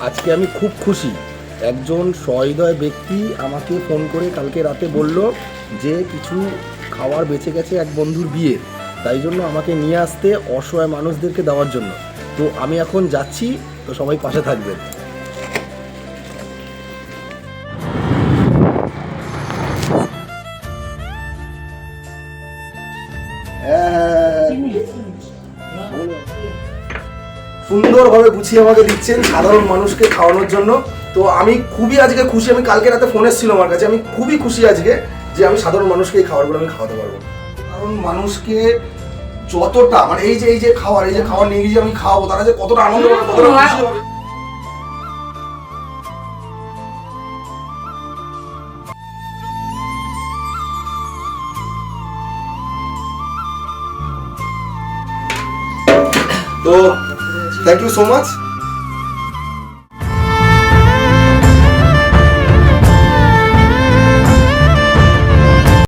আজকে আমি খুব খুশি, একজন সহৃদয় ব্যক্তি আমাকে ফোন করে কালকে রাতে বলল যে কিছু খাবার বেঁচে গেছে এক বন্ধুর বিয়ে, তাই জন্য আমাকে নিয়ে আসতে অসহায় মানুষদেরকে দেওয়ার জন্য। তো আমি এখন যাচ্ছি, তো সবাই পাশে থাকবেন। সুন্দরভাবে গুছিয়ে আমাকে দিচ্ছেন সাধারণ মানুষকে খাওয়ানোর জন্য। তো আমি খুবই আজকে খুশি। আমি কালকে রাতে ফোন এসেছিল আমার কাছে, আমি খুবই খুশি আজকে যে আমি সাধারণ মানুষকে এই খাবারগুলো আমি খাওয়াতে পারবো। কারণ মানুষকে যতটা মানে এই যে খাবার নিয়ে গিয়ে আমি খাওয়াবো, তারা যে কতটা আনন্দ পাবে, কতটা খুশি হবে। তো থ্যাংক ইউ সো মাচ।